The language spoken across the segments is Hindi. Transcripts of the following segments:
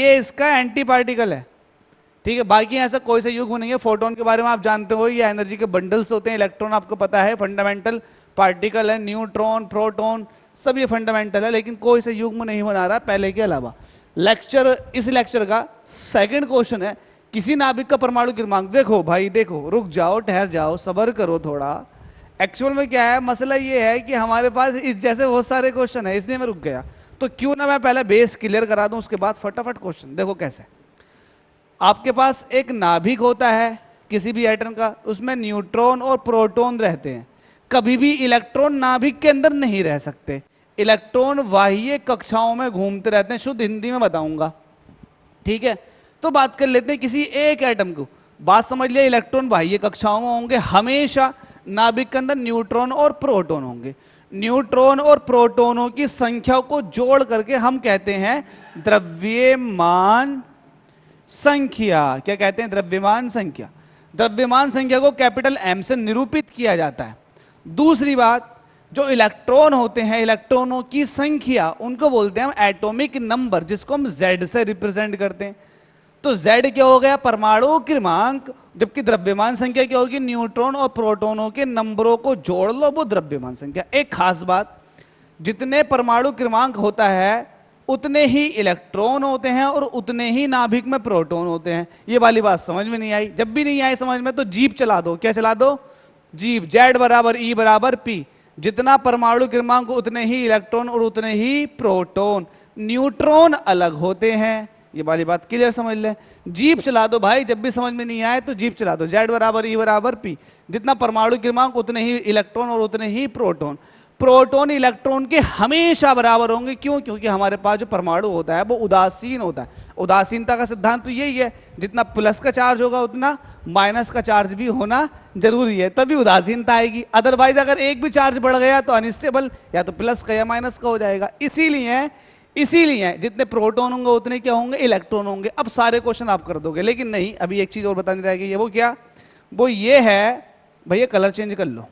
ये इसका एंटी पार्टिकल है, ठीक है। बाकी ऐसा कोई सा युग्म नहीं है। फोटोन के बारे में आप जानते हो, ये एनर्जी के बंडल्स होते हैं। इलेक्ट्रॉन आपको पता है फंडामेंटल पार्टिकल है, न्यूट्रॉन, प्रोटॉन, सब ये फंडामेंटल है, लेकिन कोई सा युग्म नहीं बना रहा पहले के अलावा। इस लेक्चर का सेकंड क्वेश्चन है, किसी नाभिक का परमाणु क्रमांक। देखो भाई देखो, रुक जाओ, ठहर जाओ, सब्र करो थोड़ा। एक्चुअल में क्या है, मसला ये है कि हमारे पास इस जैसे बहुत सारे क्वेश्चन है, इसलिए मैं रुक गया। तो क्यों ना मैं पहले बेस क्लियर करा दूं, उसके बाद फटाफट क्वेश्चन। देखो कैसे, आपके पास एक नाभिक होता है किसी भी एटम का, उसमें न्यूट्रॉन और प्रोटॉन रहते हैं। कभी भी इलेक्ट्रॉन नाभिक के अंदर नहीं रह सकते। इलेक्ट्रॉन बाह्य कक्षाओं में घूमते रहते हैं, शुद्ध हिंदी में बताऊंगा, ठीक है। तो बात कर लेते हैं किसी एक एटम को। बात समझ लिया, इलेक्ट्रॉन बाह्य कक्षाओं में होंगे, हमेशा नाभिक के अंदर न्यूट्रॉन और प्रोटॉन होंगे। न्यूट्रॉन और प्रोटॉनों की संख्या को जोड़ करके हम कहते हैं द्रव्यमान संख्या। क्या कहते हैं? द्रव्यमान संख्या। द्रव्यमान संख्या को कैपिटल एम से निरूपित किया जाता है। दूसरी बात, जो इलेक्ट्रॉन होते हैं, इलेक्ट्रॉनों की संख्या, उनको बोलते हैं हम एटॉमिक नंबर, जिसको हम Z से रिप्रेजेंट करते हैं। तो Z क्या हो गया? परमाणु क्रमांक। जबकि द्रव्यमान संख्या क्या होगी? न्यूट्रॉन और प्रोटॉनों के नंबरों को जोड़ लो, वो द्रव्यमान संख्या। एक खास बात, जितने परमाणु क्रमांक होता है उतने ही इलेक्ट्रॉन होते हैं और उतने ही नाभिक में प्रोटॉन होते हैं। ये वाली बात समझ में नहीं आई? जब भी नहीं आई समझ में तो जीप चला दो। क्या चला दो? जीप। Z बराबर E बराबर P। जितना परमाणु क्रमांक उतने ही इलेक्ट्रॉन और उतने ही प्रोटॉन। न्यूट्रॉन अलग होते हैं, ये वाली बात क्लियर समझ ले। जीप चला दो भाई, जब भी समझ में नहीं आए तो जीप चला दो। Z बराबर E बराबर P। जितना परमाणु क्रमांक उतने ही इलेक्ट्रॉन और उतने ही प्रोटॉन। प्रोटॉन इलेक्ट्रॉन के हमेशा बराबर होंगे। क्यों? क्योंकि हमारे पास जो परमाणु होता है वो उदासीन होता है। उदासीनता का सिद्धांत तो यही है, जितना प्लस का चार्ज होगा उतना माइनस का चार्ज भी होना जरूरी है, तभी उदासीनता आएगी। अदरवाइज अगर एक भी चार्ज बढ़ गया तो अनस्टेबल या तो प्लस का या माइनस का हो जाएगा। इसीलिए जितने प्रोटॉन होंगे उतने क्या होंगे? इलेक्ट्रॉन होंगे। अब सारे क्वेश्चन आप कर दोगे, लेकिन नहीं, अभी एक चीज और बतानी रहेगी। वो क्या? वो ये है, भैया कलर चेंज कर लो।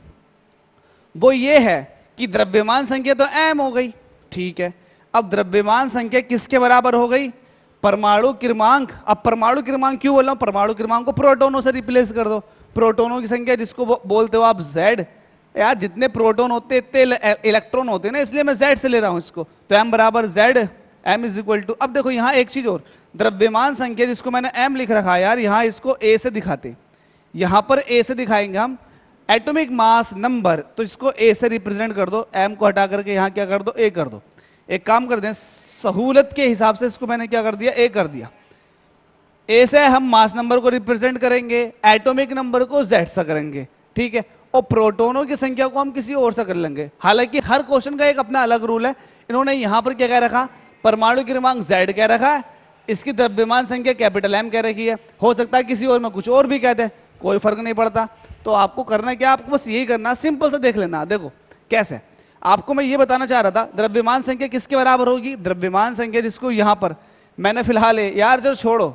वो ये है कि द्रव्यमान संख्या तो m हो गई, ठीक है। अब द्रव्यमान संख्या किसके बराबर हो गई? परमाणु क्रमांक। अब परमाणु क्रमांक क्यों बोल रहा हूं? परमाणु क्रमांक को प्रोटॉनों से रिप्लेस कर दो। प्रोटॉनों की संख्या जिसको बोलते हो आप Z। यार जितने प्रोटॉन होते हैं इतने इलेक्ट्रॉन होते हैं ना, इसलिए मैं Z से ले रहा हूं इसको। तो m बराबर Z, m is equal to. अब देखो यहां एक चीज और, द्रव्यमान संख्या जिसको मैंने m लिख रखा है यार, यहां इसको a से दिखाते, यहां पर a से दिखाएंगे हम। एटॉमिक मास नंबर, तो इसको a से रिप्रेजेंट कर दो, m को हटा करके यहां क्या कर दो? a कर दो। एक काम कर दें, सहूलत के हिसाब से इसको मैंने क्या कर दिया? a कर दिया। a से हम मास नंबर को रिप्रेजेंट करेंगे, एटॉमिक नंबर को z से करेंगे, ठीक है। और प्रोटॉनों की संख्या को हम किसी और से कर लेंगे। हालांकि हर क्वेश्चन का एक अपना अलग रूल है। इन्होंने यहां पर क्या कह रखा? परमाणु क्रमांक Z कह रखा है, इसकी द्रव्यमान संख्या कैपिटल M कह रखी है। हो सकता है किसी और में कुछ और भी कह दे, कोई फर्क नहीं पड़ता। तो आपको करना क्या? आपको बस यही करना, सिंपल से देख लेना। देखो कैसे, आपको मैं ये बताना चाह रहा था, द्रव्यमान संख्या किसके बराबर होगी? द्रव्यमान संख्या जिसको यहां पर मैंने फिलहाल यार जो छोड़ो,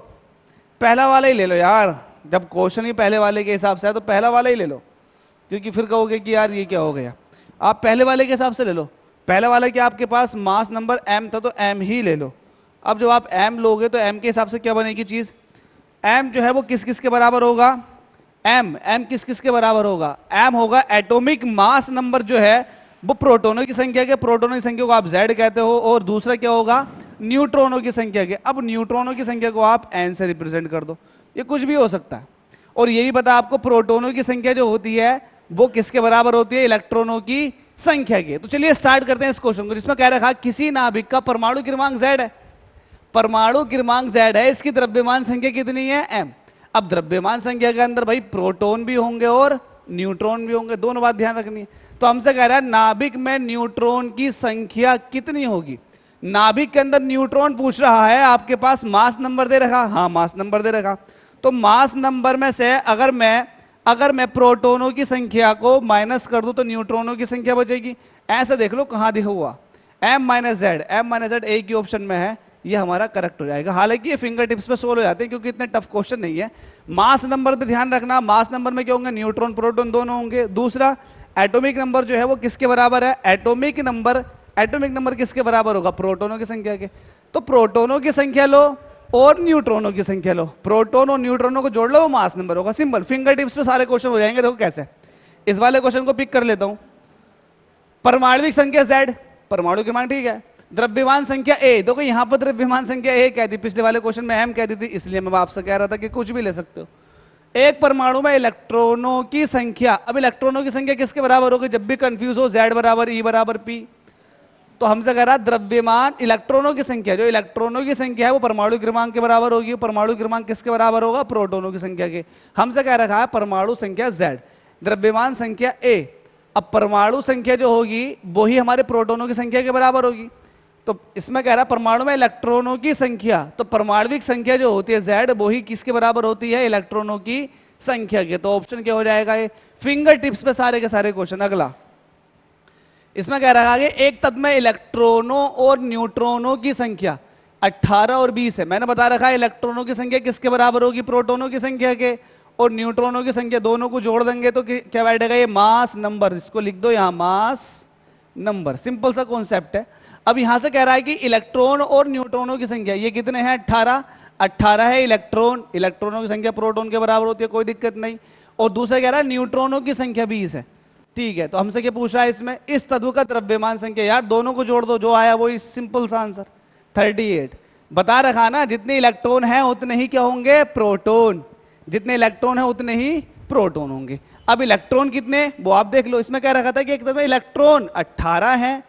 पहला वाला ही ले लो यार। जब क्वेश्चन ही पहले वाले के हिसाब से है तो पहला वाला ही ले लो, क्योंकि फिर कहोगे कि यार ये क्या हो गया। आप पहले वाले के हिसाब से ले लो। पहला वाला क्या आपके पास मास नंबर m था, तो m ही ले लो। अब जब आप m लोगे तो m के हिसाब से क्या बनेगी चीज? एम जो है वो किस किस के बराबर होगा, एम किस किस के बराबर होगा, एम होगा एटॉमिक मास नंबर जो है वो प्रोटोनों की संख्या के, प्रोटोनों की संख्या को आप जेड कहते हो, और दूसरा क्या होगा न्यूट्रॉनों की संख्या के। अब न्यूट्रॉनों की संख्या को आप एन से रिप्रेजेंट कर दो, ये कुछ भी हो सकता है। और ये भी पता आपको प्रोटोनों की संख्या जो होती है वो किसके बराबर होती है, इलेक्ट्रॉनों की संख्या के। तो चलिए स्टार्ट करते हैं इस क्वेश्चन को, जिसमें कह रखा किसी नाभिक का परमाणु क्रमांक Z है, परमाणु क्रमांक Z है, इसकी द्रव्यमान संख्या कितनी है m। अब द्रव्यमान संख्या के अंदर भाई प्रोटॉन भी होंगे और न्यूट्रॉन भी होंगे, दोनों बात ध्यान रखनी है। तो हमसे कह रहा है नाभिक में न्यूट्रॉन की संख्या कितनी होगी। नाभिक के अंदर न्यूट्रॉन पूछ रहा है, आपके पास मास नंबर दे रखा, हाँ मास नंबर दे रखा। तो मास नंबर में से अगर मैं प्रोटोनों की संख्या को माइनस कर दूं तो न्यूट्रॉनों की संख्या बचेगी। ऐसे देख लो कहां दिखा हुआ, m माइनस जेड एक ही ऑप्शन में है, ये हमारा करेक्ट हो जाएगा। हालांकि ये फिंगर टिप्स पे सोल्व हो जाते हैं क्योंकि इतने टफ क्वेश्चन नहीं है। मास नंबर पे ध्यान रखना, मास नंबर में क्या होंगे, न्यूट्रॉन प्रोटॉन दोनों होंगे। दूसरा एटॉमिक नंबर जो है वो किसके बराबर है, एटॉमिक नंबर किसके बराबर होगा, प्रोटोनों की संख्या के। तो प्रोटोनों की संख्या लो और न्यूट्रॉनों की संख्या लो, प्रोटॉन और न्यूट्रॉनों को जोड़ लो, वो मास नंबर होगा। सिंपल, फिंगर टिप्स पे सारे क्वेश्चन हो जाएंगे। देखो कैसे, इस वाले क्वेश्चन को पिक कर लेता हूं। परमाणविक संख्या Z, परमाणु क्रमांक ठीक है, द्रव्यमान संख्या A। देखो यहां पर द्रव्यमान संख्या A कह दी, पिछले वाले क्वेश्चन में M कह दी थी, इसलिए मैं आपसे कह रहा था कि कुछ भी ले सकते हो। एक परमाणु में इलेक्ट्रॉनों की संख्या, अब इलेक्ट्रॉनों की संख्या किसके बराबर होगी, जब भी कंफ्यूज हो Z बराबर E बराबर P। तो हमसे कह रहा है द्रव्यमान इलेक्ट्रॉनों की संख्या, जो इलेक्ट्रॉनों की संख्या है वो परमाणु क्रमांक के बराबर होगी। परमाणु क्रमांक किसके बराबर होगा, प्रोटोनों की संख्या के। हमसे कह रखा है परमाणु संख्या Z, द्रव्यमान संख्या A। अब परमाणु संख्या जो होगी वो ही हमारे प्रोटोनों की संख्या के बराबर होगी। तो इसमें कह रहा है परमाणु में इलेक्ट्रॉनों की संख्या, तो परमाणविक संख्या जो होती है Z वो ही किसके बराबर होती है, इलेक्ट्रॉनों की संख्या के। तो ऑप्शन क्या हो जाएगा, ये फिंगर टिप्स पे सारे के सारे क्वेश्चन। अगला इसमें कह रहा है एक तत्व में इलेक्ट्रॉनों और न्यूट्रॉनों की संख्या 18 और 20 है। मैंने बता रखा है इलेक्ट्रॉनों की संख्या किसके बराबर होगी, प्रोटोनों की संख्या के, और न्यूट्रॉनों की संख्या, दोनों को जोड़ देंगे तो क्या बैठेगा, ये मास नंबर। इसको लिख दो यहां मास नंबर, सिंपल सा कॉन्सेप्ट है। अब यहां से कह रहा है कि इलेक्ट्रॉन और न्यूट्रॉनों की संख्या ये कितने हैं, 18 है इलेक्ट्रॉन, इलेक्ट्रॉनों की संख्या प्रोटॉन के बराबर होती है, कोई दिक्कत नहीं। और दूसरा कह रहा है न्यूट्रॉनों की संख्या 20 है, ठीक है। तो हमसे क्या पूछ रहा है इसमें, इस तत्व का द्रव्यमान संख्या, यार दोनों को जोड़ दो, जो आया वो सिंपल सा आंसर 38। बता रखा ना, जितने इलेक्ट्रॉन हैं उतने ही क्या होंगे, प्रोटॉन, जितने इलेक्ट्रॉन हैं उतने ही प्रोटॉन होंगे। अब इलेक्ट्रॉन कितने वो आप देख लो, इसमें कह रखा था कि एक तत्व में इलेक्ट्रॉन 18 है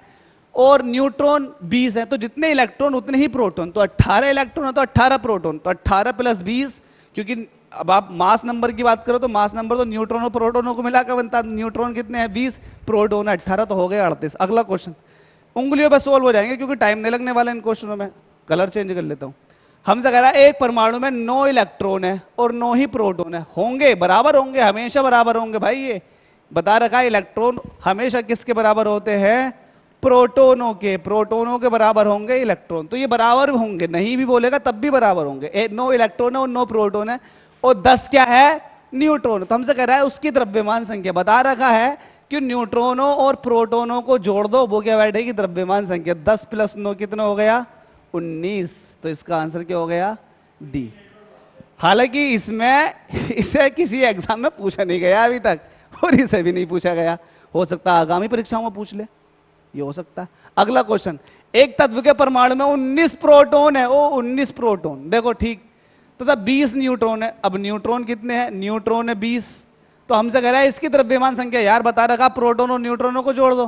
और न्यूट्रॉन 20 है, तो जितने इलेक्ट्रॉन उतने ही प्रोटॉन। तो 18 इलेक्ट्रॉन है तो 18 प्रोटॉन, तो 18 प्लस 20, क्योंकि अब आप मास नंबर की बात करो तो मास नंबर तो न्यूट्रॉन और प्रोटॉनों को मिलाकर बनता है। न्यूट्रॉन कितने हैं, 20, प्रोटॉन 18, तो हो गए 38। अगला क्वेश्चन उंगलियों पे सोल्व हो जाएंगे क्योंकि टाइम नहीं लगने वाला इन क्वेश्चनों में। कलर चेंज कर लेता हूं। हमसे कह रहा है एक परमाणु में 9 इलेक्ट्रॉन है और 9 ही प्रोटॉन है, होंगे बराबर होंगे, हमेशा बराबर होंगे भाई। ये बता रखा है इलेक्ट्रॉन हमेशा किसके बराबर होते हैं, प्रोटोनों के, प्रोटोनों के बराबर होंगे इलेक्ट्रॉन। तो ये बराबर होंगे, नहीं भी बोलेगा तब भी बराबर होंगे। 9 इलेक्ट्रॉन है और 9 प्रोटॉन है और 10 क्या है, न्यूट्रॉन। तो हमसे कह रहा है उसकी द्रव्यमान संख्या, बता रखा है कि न्यूट्रॉनों और प्रोटोनों को जोड़ दो, वो क्या बैठेगी, द्रव्यमान संख्या। 10 प्लस 9 कितना हो गया, 19। तो इसका आंसर क्या हो गया, डी। हालांकि इसमें इसे किसी एग्जाम में पूछा नहीं गया अभी तक, और इसे भी नहीं पूछा गया, हो सकता है आगामी परीक्षाओं में पूछ ले, ये हो सकता है। अगला क्वेश्चन, एक तत्व के परमाणु में 19 प्रोटॉन है, ओ 19 प्रोटॉन, देखो ठीक, तथा 20 न्यूट्रॉन है। अब न्यूट्रॉन कितने हैं, न्यूट्रॉन है 20। तो हमसे कह रहा है इसकी द्रव्यमान संख्या, यार बता रखा प्रोटॉन और न्यूट्रॉनों को जोड़ दो,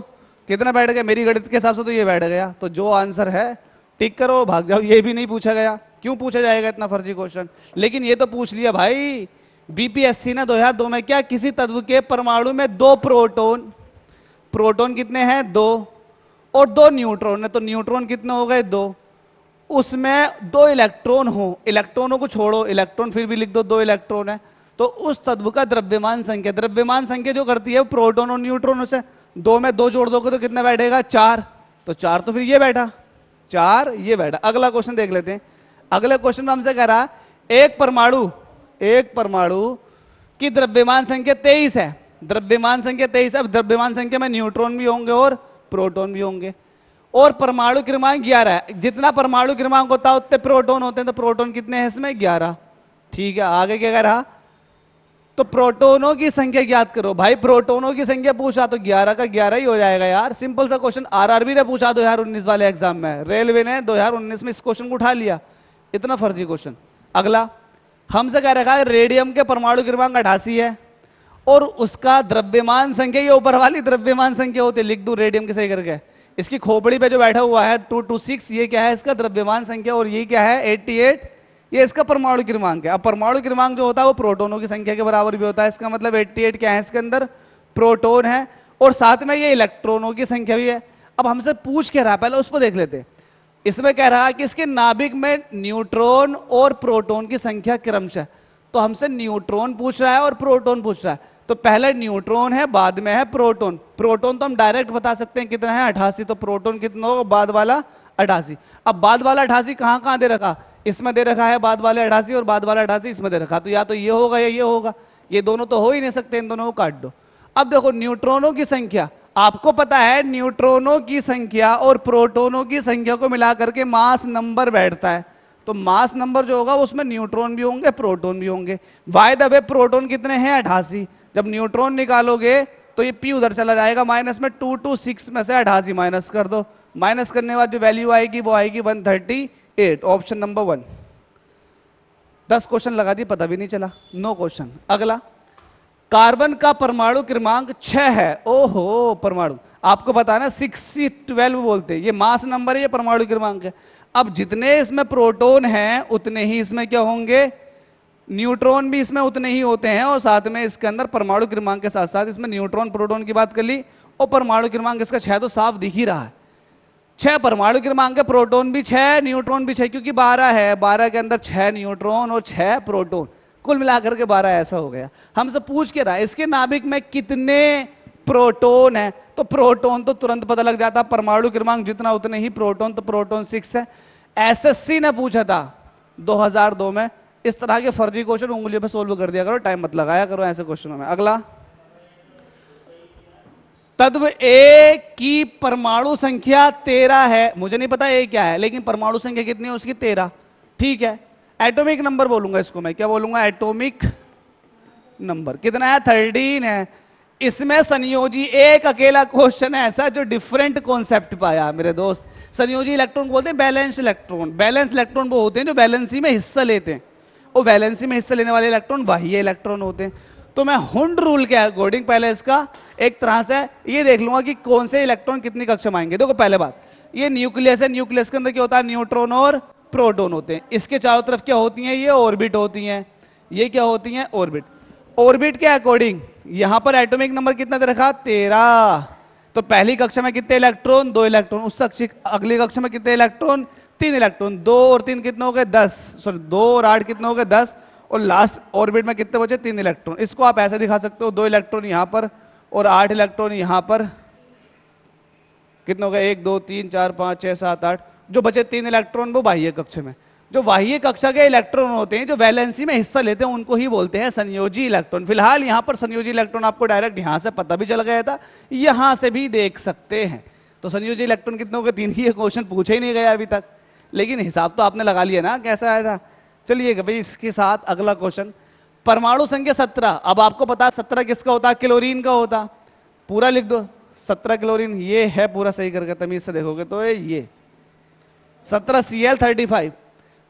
कितना बैठ गया, मेरी गणित के हिसाब से तो ये बैठ गया। तो जो आंसर है टिक करो, भाग जाओ। ये भी नहीं पूछा गया, क्यों पूछा जाएगा इतना फर्जी क्वेश्चन, लेकिन ये तो पूछ लिया भाई बीपीएससी ने 2002 में। क्या, किसी तत्व के परमाणु में 2 प्रोटॉन, प्रोटॉन कितने हैं 2, और 2 न्यूट्रॉन है, तो न्यूट्रॉन कितने हो गए 2, उसमें 2 इलेक्ट्रॉन हो, इलेक्ट्रॉनों को छोड़ो, इलेक्ट्रॉन फिर भी लिख दो, 2 इलेक्ट्रॉन है, तो उस तत्व का द्रव्यमान संख्या, द्रव्यमान संख्या जो करती है प्रोटॉन और न्यूट्रॉन से 2 में 2 जोड़ दोगे तो कितना बैठेगा 4, तो 4 तो फिर ये बैठा, 4 ये बैठा। अगला क्वेश्चन देख लेते हैं। अगले क्वेश्चन में हमसे कह रहा एक परमाणु की द्रव्यमान संख्या 23 है, द्रव्यमान संख्या 23 है। अब द्रव्यमान संख्या में न्यूट्रॉन भी होंगे और प्रोटॉन भी होंगे, और परमाणु क्रमांक 11 है। जितना परमाणु क्रमांक होता है उतने प्रोटॉन होते हैं, तो प्रोटॉन कितने हैं इसमें 11, ठीक है, आगे क्या कह रहा, तो प्रोटोनों की संख्या ज्ञात करो। भाई प्रोटोनों की संख्या पूछा तो 11 का 11 ही हो जाएगा यार, सिंपल सा क्वेश्चन। आरआरबी ने पूछा 2019 वाले एग्जाम में, रेलवे ने 2019 में इस क्वेश्चन को उठा लिया, इतना फर्जी क्वेश्चन। अगला हमसे कह रखा है रेडियम के परमाणु क्रमांक 88 है और उसका द्रव्यमान संख्या, ये ऊपर वाली द्रव्यमान संख्या होती है, लिख दूं रेडियम के सही करके, इसकी खोपड़ी पे जो बैठा हुआ है 226, ये क्या है इसका द्रव्यमान संख्या, और ये क्या है 88, ये इसका परमाणु क्रमांक है। अब परमाणु क्रमांक जो होता है वो प्रोटोनों की संख्या के बराबर भी होता है, इसका मतलब 88 क्या है इसके अंदर प्रोटोन है, और साथ में ये इलेक्ट्रॉनों की संख्या भी है। अब हमसे पूछ के रहा, पहले उस पर देख लेते। इसमें कह रहा है कि इसके नाभिक में न्यूट्रॉन और प्रोटॉन की संख्या क्रमशः, तो हमसे न्यूट्रॉन पूछ रहा है और प्रोटॉन पूछ रहा है, तो पहले न्यूट्रॉन है बाद में है प्रोटॉन। प्रोटॉन तो हम डायरेक्ट बता सकते हैं कितना है 88, तो प्रोटॉन कितना होगा बाद वाला 88। अब बाद वाला 88 कहां कहां दे रखा, इसमें दे रखा है बाद वाले 88 और बाद वाला 88 इसमें दे रखा, तो या तो ये होगा या ये होगा, ये दोनों तो हो ही नहीं सकते, इन दोनों को काट दो। अब देखो न्यूट्रॉनों की संख्या, आपको पता है न्यूट्रॉनों की संख्या और प्रोटॉनों की संख्या को मिलाकर के मास नंबर बैठता है, तो मास नंबर जो होगा उसमें न्यूट्रॉन भी होंगे प्रोटॉन भी होंगे। बाय द वे प्रोटॉन कितने हैं 88, जब न्यूट्रॉन निकालोगे तो ये पी उधर चला जाएगा माइनस में, 226 में से 88 माइनस कर दो, माइनस करने के बाद जो वैल्यू आएगी वो आएगी 138, ऑप्शन नंबर 1। 10 क्वेश्चन लगा दिए पता भी नहीं चला, नो क्वेश्चन। अगला कार्बन का परमाणु क्रमांक 6 है, ओहो परमाणु आपको पता है ना 612 बोलते हैं, ये मास नंबर है, ये परमाणु क्रमांक है। अब जितने इसमें प्रोटॉन हैं उतने ही इसमें क्या होंगे, न्यूट्रॉन भी इसमें उतने ही होते हैं, और साथ में इसके अंदर परमाणु क्रमांक के साथ साथ इसमें न्यूट्रॉन प्रोटॉन की बात कर ली, और परमाणु क्रमांक इसका 6 तो साफ दिख ही रहा है। 6 परमाणु क्रमांक है, प्रोटॉन भी 6 न्यूट्रॉन भी 6, क्योंकि 12 है, 12 के अंदर 6 न्यूट्रॉन और 6 प्रोटॉन, कुल मिलाकर के 12 ऐसा हो गया। हमसे पूछ के रहा इसके नाभिक में कितने प्रोटॉन है, तो प्रोटॉन तो तुरंत पता लग जाता, परमाणु क्रमांक जितना उतने ही प्रोटॉन, तो प्रोटॉन 6 है। एसएससी ने पूछा था 2002 में, इस तरह के फर्जी क्वेश्चन उंगलियों पे सोल्व कर दिया करो, टाइम मत लगाया करो ऐसे क्वेश्चनों में। अगला तत्व ए की परमाणु संख्या 13 है, मुझे नहीं पता ए क्या है, लेकिन परमाणु संख्या कितनी है उसकी 13, ठीक है। एटॉमिक नंबर बोलूंगा इसको मैं, क्या बोलूंगा एटॉमिक नंबर कितना है 13 है। इसमें संयोजी एक अकेला क्वेश्चन है ऐसा जो डिफरेंट कॉन्सेप्ट पाया मेरे दोस्त। संयोजी इलेक्ट्रॉन बोलते हैं बैलेंस इलेक्ट्रॉन, बैलेंस इलेक्ट्रॉन वो होते हैं जो बैलेंसी में हिस्सा लेते हैं, और बैलेंसी में हिस्सा लेने वाले इलेक्ट्रॉन बाह्य इलेक्ट्रॉन होते हैं। तो मैं हुंड रूल के अकॉर्डिंग पहले इसका एक तरह से ये देख लूंगा कि कौन से इलेक्ट्रॉन कितनी कक्षा में आएंगे। देखो पहले बात, ये न्यूक्लियस है, न्यूक्लियस के अंदर क्या होता है न्यूट्रॉन और प्रोटॉन होते हैं, इसके चारों तरफ क्या होती हैं ये ऑर्बिट होती हैं, ये क्या होती हैं ऑर्बिट। ऑर्बिट के अकॉर्डिंग यहां पर एटॉमिक नंबर कितना दे रखा 13, तो पहली कक्षा में कितने इलेक्ट्रॉन 2 इलेक्ट्रॉन, उस अगली कक्षा में कितने इलेक्ट्रॉन 3 इलेक्ट्रॉन, 2 और 3 कितने हो गए 10, सॉरी 2 और 8 कितने हो गए 10, और लास्ट ऑर्बिट में कितने बचे 3 इलेक्ट्रॉन। इसको आप ऐसे दिखा सकते हो 2 इलेक्ट्रॉन यहां पर और 8 इलेक्ट्रॉन यहां पर, कितने हो गए 1 2 3 4 5 6 7 8, जो बचे 3 इलेक्ट्रॉन वो बाह्य कक्षा में। जो बाह्य कक्षा के इलेक्ट्रॉन होते हैं जो वैलेंसी में हिस्सा लेते हैं उनको ही बोलते हैं संयोजी इलेक्ट्रॉन। फिलहाल यहां पर संयोजी इलेक्ट्रॉन आपको डायरेक्ट यहां से पता भी चल गया था, यहां से भी देख सकते हैं। तो संयोजी इलेक्ट्रॉन कितने हो गए 3 ही, ये क्वेश्चन पूछा ही नहीं गया अभी तक, लेकिन हिसाब तो आपने लगा लिया ना कैसा आया था। चलिए भाई इसके साथ अगला क्वेश्चन, परमाणु संख्या 17। अब आपको पता 17 किसका होता है क्लोरीन का होता, पूरा लिख दो 17 क्लोरीन, ये है पूरा सही करके तमीज से देखोगे तो ये 17 Cl35,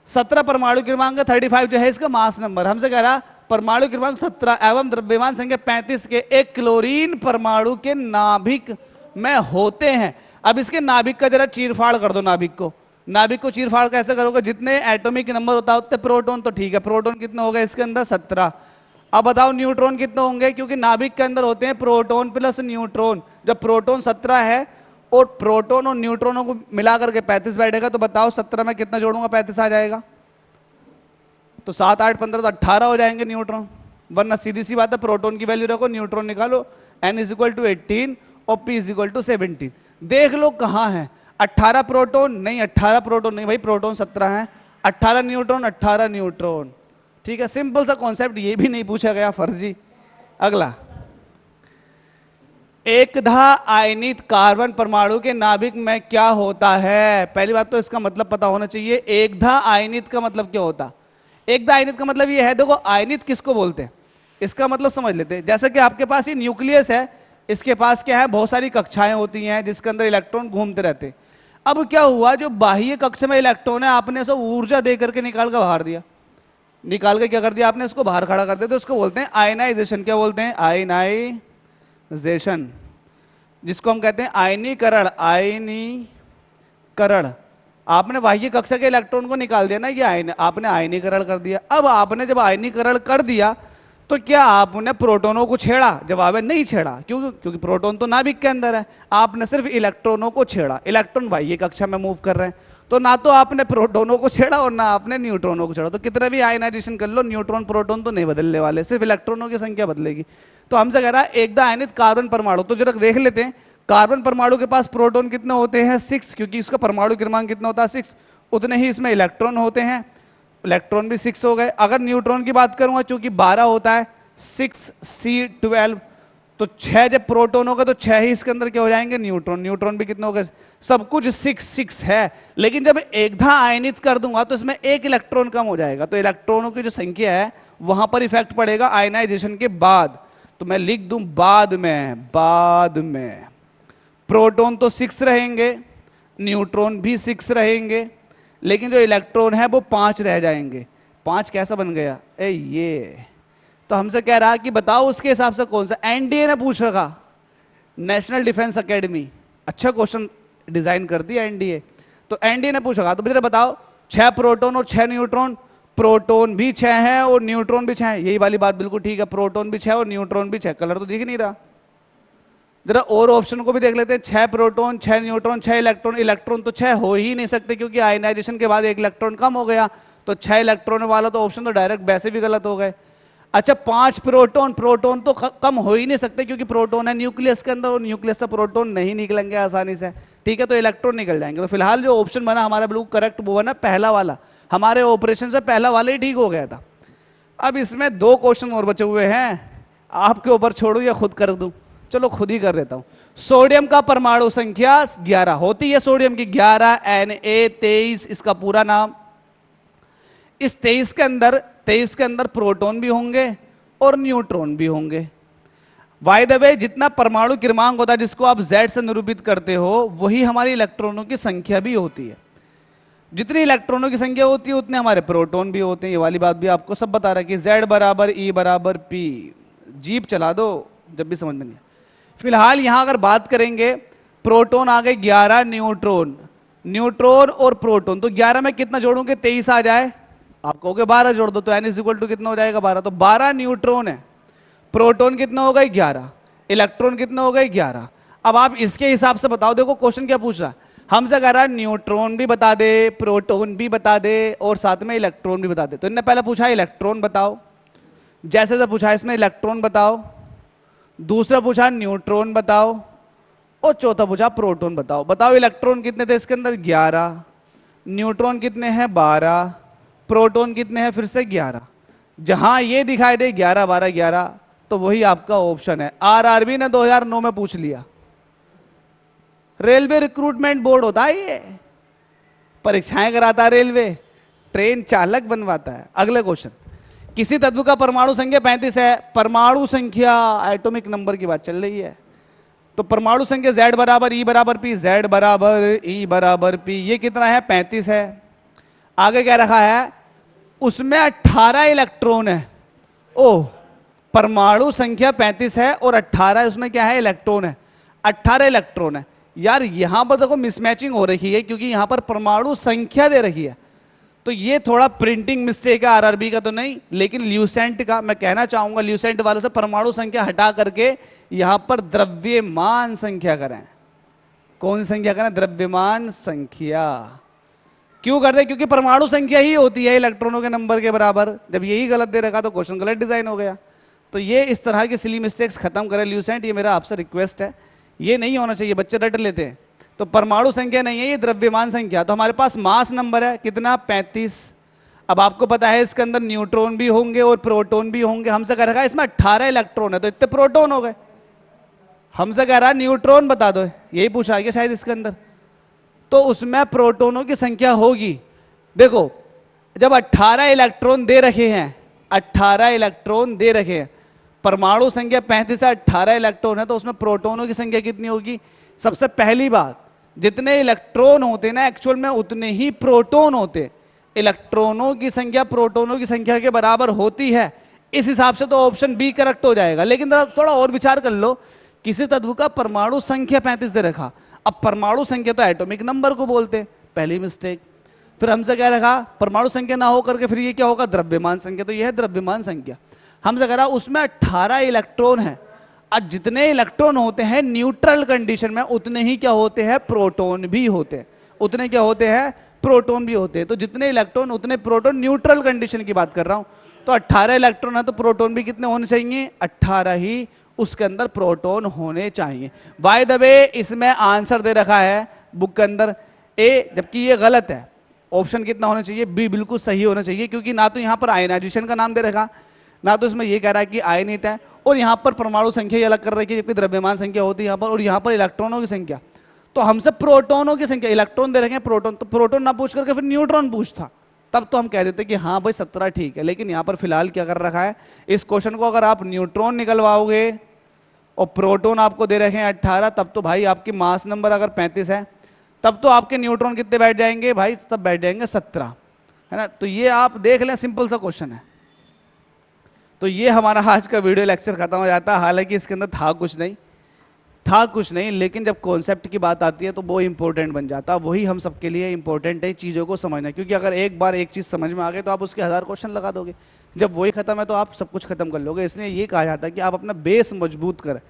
17 परमाणु क्रमांक 35 जो है इसका मास नंबर। हमसे कह रहा परमाणु क्रमांक 17 एवं द्रव्यमान संख्या 35 के एक क्लोरीन परमाणु के नाभिक में होते हैं। अब इसके नाभिक का जरा चीरफाड़ कर दो, नाभिक को चीरफाड़ कैसे करोगे, जितने एटॉमिक नंबर होता है उतने प्रोटॉन, तो ठीक है प्रोटॉन कितने हो गए इसके अंदर 17। अब बताओ न्यूट्रॉन कितने होंगे, क्योंकि नाभिक के अंदर होते हैं प्रोटॉन प्लस न्यूट्रॉन, जब प्रोटॉन 17 है और प्रोटॉन और न्यूट्रॉनों को मिलाकर के 35 बैठेगा, तो बताओ 17 में कितना जोड़ूंगा 35 आ जाएगा, तो 7 8 15 तो 18 हो जाएंगे न्यूट्रॉन, वरना सीधी सी बात है प्रोटॉन की वैल्यू रखो न्यूट्रॉन निकालो, n = 18 और p = 17। देख लो कहां है 18 प्रोटॉन नहीं, 18 प्रोटॉन नहीं भाई, प्रोटॉन 17 है, 18 न्यूट्रॉन 18 न्यूट्रॉन, ठीक है सिंपल सा कॉन्सेप्ट, ये भी नहीं पूछा गया फर्जी। अगला, एकधा आयनित कार्बन परमाणु के नाभिक में क्या होता है। पहली बात तो इसका मतलब पता होना चाहिए, एकधा आयनित का मतलब क्या होता। एकदा आयनित का मतलब ये है, देखो आयनित किसको बोलते हैं इसका मतलब समझ लेते हैं। जैसे कि आपके पास ये न्यूक्लियस है, इसके पास क्या है, बहुत सारी कक्षाएं होती हैं जिसके अंदर इलेक्ट्रॉन घूमते रहते हैं। अब क्या हुआ, जो बाह्य कक्षा में इलेक्ट्रॉन है आपने सब ऊर्जा दे करके निकाल कर बाहर दिया, निकाल के क्या कर दिया आपने, इसको बाहर खड़ा कर दिया, तो इसको बोलते हैं आयनाइजेशन। क्या बोलते हैं, आयनाइजेशन, जिसको हम कहते हैं आयनीकरण। आयनीकरण, आपने बाह्य कक्षा के इलेक्ट्रॉन को निकाल दिया ना, ये आपने आयनीकरण कर दिया। अब आपने जब आयनीकरण कर दिया तो क्या आपने प्रोटोनों को छेड़ा, जवाब है नहीं छेड़ा। क्यों, क्योंकि प्रोटोन तो नाभिक के अंदर है, आपने सिर्फ इलेक्ट्रॉनों को छेड़ा। इलेक्ट्रॉन बाह्य कक्षा में मूव कर रहे हैं, तो ना तो आपने प्रोटोनों को छेड़ा और ना आपने न्यूट्रॉनों को छेड़ा। तो कितना भी आयनाइजेशन कर लो, न्यूट्रॉन प्रोटोन तो नहीं बदलने वाले, सिर्फ इलेक्ट्रॉनों की संख्या बदलेगी। तो हमसे कह रहा है एकदा आयनित कार्बन परमाणु, तो जरा देख लेते हैं कार्बन परमाणु के पास प्रोटॉन कितने होते हैं, 6, क्योंकि इसका परमाणु क्रमांक कितना होता है 6, उतने ही इसमें इलेक्ट्रॉन होते हैं, इलेक्ट्रॉन भी 6 हो गए। अगर न्यूट्रॉन की बात करूंगा, चूंकि 12 होता है, 6C12, तो 6 जब प्रोटॉन होगा तो 6 ही इसके अंदर क्या हो जाएंगे, न्यूट्रॉन। न्यूट्रॉन भी कितने हो गए, सब कुछ 6 है। लेकिन जब एकधा आयनित कर दूंगा तो इसमें एक इलेक्ट्रॉन कम हो जाएगा, तो इलेक्ट्रॉनों की जो संख्या है वहां पर इफेक्ट पड़ेगा आयनाइजेशन के बाद। तो मैं लिख दूं बाद में प्रोटॉन तो 6 रहेंगे, न्यूट्रॉन भी 6 रहेंगे, लेकिन जो इलेक्ट्रॉन है वो 5 रह जाएंगे। 5 कैसा बन गया, ये तो हमसे कह रहा कि बताओ उसके हिसाब से कौन सा। एनडीए ने पूछ रखा, नेशनल डिफेंस एकेडमी, अच्छा क्वेश्चन डिजाइन कर दिया एनडीए। तो एनडीए ने पूछ रखा, तो बेटा बताओ 6 प्रोटॉन और 6 न्यूट्रॉन, प्रोटॉन भी 6 है और न्यूट्रॉन भी 6 है, यही वाली बात बिल्कुल ठीक है, प्रोटॉन भी 6 और न्यूट्रॉन भी 6। कलर तो दिख नहीं रहा, जरा और ऑप्शन को भी देख लेते हैं। 6 प्रोटॉन 6 न्यूट्रॉन 6 इलेक्ट्रॉन, इलेक्ट्रॉन तो 6 हो ही नहीं सकते क्योंकि आयनाइजेशन के बाद एक इलेक्ट्रॉन कम हो गया, तो 6 इलेक्ट्रॉन वाला तो ऑप्शन तो डायरेक्ट वैसे भी गलत हो गए। अच्छा 5 प्रोटॉन, प्रोटॉन तो कम हो ही नहीं सकते क्योंकि प्रोटॉन है न्यूक्लियस के अंदर और न्यूक्लियस से प्रोटॉन नहीं निकलेंगे आसानी से, ठीक है, तो इलेक्ट्रॉन निकल जाएंगे। तो फिलहाल जो ऑप्शन बना हमारा बिल्कुल करेक्ट वो बना पहला वाला, हमारे ऑपरेशन से पहला वाला ही ठीक हो गया था। अब इसमें 2 क्वेश्चन और बचे हुए हैं, आपके ऊपर छोड़ू या खुद कर दूं, चलो खुद ही कर देता हूं। सोडियम का परमाणु संख्या 11 होती है, सोडियम की 11 Na23 इसका पूरा नाम। इस 23 के अंदर प्रोटॉन भी होंगे और न्यूट्रॉन भी होंगे। बाय द वे जितना परमाणु क्रमांक होता है जिसको आप Z से निरूपित करते हो वही हमारी इलेक्ट्रॉनों की संख्या भी होती है। जितनी इलेक्ट्रॉनों की संख्या होती है उतने हमारे प्रोटॉन भी होते हैं, ये वाली बात भी आपको सब बता रहा है कि Z बराबर E बराबर P। जीप चला दो जब भी समझ में नहीं। फिलहाल यहां अगर बात करेंगे, प्रोटॉन आ गए 11, न्यूट्रॉन और प्रोटॉन, तो 11 में कितना जोड़ूंगे 23 आ जाए, आप कहोगे 12 जोड़ दो, तो n इक्वल टू कितना हो जाएगा 12, तो 12 न्यूट्रॉन है, प्रोटॉन कितना हो गए 11, इलेक्ट्रॉन कितना हो गए 11। अब आप इसके हिसाब से बताओ, देखो क्वेश्चन क्या पूछ रहा है, हमसे कह रहा है न्यूट्रॉन भी बता दे, प्रोटॉन भी बता दे और साथ में इलेक्ट्रॉन भी बता दे। तो इनने पहले पूछा इलेक्ट्रॉन बताओ, जैसे से पूछा इसमें इलेक्ट्रॉन बताओ, दूसरा पूछा न्यूट्रॉन बताओ और चौथा पूछा प्रोटॉन बताओ। बताओ इलेक्ट्रॉन कितने थे इसके अंदर 11, न्यूट्रॉन कितने हैं 12, प्रोटॉन कितने हैं फिर से 11। जहां ये दिखाई दे 11 12 11 तो वही आपका ऑप्शन है। आरआरबी ने 2009 में पूछ लिया, रेलवे रिक्रूटमेंट बोर्ड होता है ये, परीक्षाएं कराता है रेलवे, ट्रेन चालक बनवाता है। अगले क्वेश्चन, किसी तत्व का परमाणु संख्या 35 है, परमाणु संख्या एटॉमिक नंबर की बात चल रही है, तो परमाणु संख्या Z बराबर E बराबर P, Z बराबर E बराबर P, ये कितना है 35 है। आगे क्या रखा है, उसमें 18 इलेक्ट्रॉन है। ओह, परमाणु संख्या 35 है और 18 उसमें क्या है इलेक्ट्रॉन है, 18 इलेक्ट्रॉन है। यार यहां पर देखो मिसमैचिंग हो रही है क्योंकि यहां पर परमाणु संख्या दे रही है, तो ये थोड़ा प्रिंटिंग मिस्टेक है, आरआरबी का तो नहीं लेकिन ल्यूसेंट का। मैं कहना चाहूंगा ल्यूसेंट वालों से परमाणु संख्या हटा करके यहां पर द्रव्यमान संख्या करें। कौन सी संख्या करें, द्रव्यमान संख्या। क्यों करते, क्योंकि परमाणु संख्या ही होती है इलेक्ट्रॉनों के नंबर के बराबर। जब यही गलत दे रखा तो क्वेश्चन गलत डिजाइन हो गया। तो ये इस तरह की सिली मिस्टेक्स खत्म करें ल्यूसेंट, ये मेरा आपसे रिक्वेस्ट है, ये नहीं होना चाहिए, बच्चे रट लेते हैं। तो परमाणु संख्या नहीं है ये द्रव्यमान संख्या। तो हमारे पास मास नंबर है कितना 35। अब आपको पता है इसके अंदर न्यूट्रॉन भी होंगे और प्रोटॉन भी होंगे। हमसे कह रखा है इसमें 18 इलेक्ट्रॉन है तो इतने प्रोटॉन हो गए। हमसे कह रहा है न्यूट्रॉन बता दो, यही पूछा गया शायद इसके अंदर, तो उसमें प्रोटॉनों की संख्या होगी। देखो जब 18 इलेक्ट्रॉन दे रखे हैं, 18 इलेक्ट्रॉन दे रखे हैं, परमाणु संख्या 35 है, 18 इलेक्ट्रॉन है, तो उसमें प्रोटॉनों की संख्या कितनी होगी? सबसे पहली बात, जितने इलेक्ट्रॉन होते ना एक्चुअल में उतने ही प्रोटॉन होते। इलेक्ट्रॉनों की संख्या प्रोटॉनों की संख्या के बराबर होती है, इस हिसाब से तो ऑप्शन बी करेक्ट हो जाएगा। लेकिन थोड़ा और विचार कर लो, किसी तत्व का परमाणु संख्या 35 दे रखा, अब परमाणु संख्या तो एटॉमिक नंबर को बोलते, पहली मिस्टेक। फिर हमसे क्या रखा? परमाणु संख्या ना हो करके फिर ये क्या होगा? द्रव्यमान संख्या, तो ये है द्रव्यमान संख्या। हमसे कह रहा उसमें 18 इलेक्ट्रॉन है, अब जितने इलेक्ट्रॉन होते हैं न्यूट्रल कंडीशन में उतने ही क्या होते हैं? प्रोटॉन भी होते हैं। उतने क्या होते हैं? प्रोटॉन भी होते हैं। तो जितने इलेक्ट्रॉन उतने प्रोटॉन, न्यूट्रल कंडीशन की बात कर रहा हूं। तो 18 इलेक्ट्रॉन है तो प्रोटॉन भी कितने होने चाहिए? 18 ही उसके अंदर प्रोटॉन होने चाहिए। बाय द वे इसमें आंसर दे रखा है बुक के अंदर ए, जबकि ये गलत है। ऑप्शन कितना होना चाहिए? बी बिल्कुल सही होना चाहिए, क्योंकि ना तो यहां पर आयनाइजेशन का नाम दे रखा, ना तो इसमें ये कह रहा है कि आयनित है, और यहां पर परमाणु संख्या ही अलग कर रही है, जबकि द्रव्यमान संख्या होती है यहां पर, और यहां पर इलेक्ट्रॉनों की संख्या। तो हमसे प्रोटॉनों की संख्या, इलेक्ट्रॉन दे रखे हैं, प्रोटॉन, तो प्रोटॉन ना पूछ करके फिर न्यूट्रॉन पूछता, तब तो हम कह देते कि हाँ भाई 17 ठीक है। लेकिन यहां पर फिलहाल क्या कर रखा है? इस क्वेश्चन को अगर आप न्यूट्रॉन निकलवाओगे और प्रोटॉन आपको दे रखे हैं 18, तब तो भाई आपकी मास नंबर अगर 35 है, तब तो आपके न्यूट्रॉन कितने बैठ जाएंगे भाई? तब बैठ जाएंगे 17, है ना। तो ये आप देख लें, सिंपल सा क्वेश्चन है। तो ये हमारा आज का वीडियो लेक्चर खत्म हो जाता है। हालांकि इसके अंदर था कुछ नहीं, लेकिन जब कॉन्सेप्ट की बात आती है तो वो इंपॉर्टेंट बन जाता है। वही हम सबके लिए इंपॉर्टेंट है, चीज़ों को समझना, क्योंकि अगर एक बार एक चीज़ समझ में आ गई तो आप उसके 1000 क्वेश्चन लगा दोगे। जब वही खत्म है तो आप सब कुछ खत्म कर लोगे। इसलिए ये कहा जाता है कि आप अपना बेस मजबूत करें,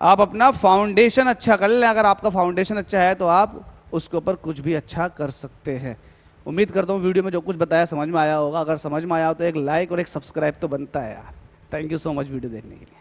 आप अपना फाउंडेशन अच्छा कर लें। अगर आपका फाउंडेशन अच्छा है तो आप उसके ऊपर कुछ भी अच्छा कर सकते हैं। उम्मीद करता हूँ वीडियो में जो कुछ बताया समझ में आया होगा। अगर समझ में आया हो तो एक लाइक और एक सब्सक्राइब तो बनता है यार। Thank you so much video देखने के लिए।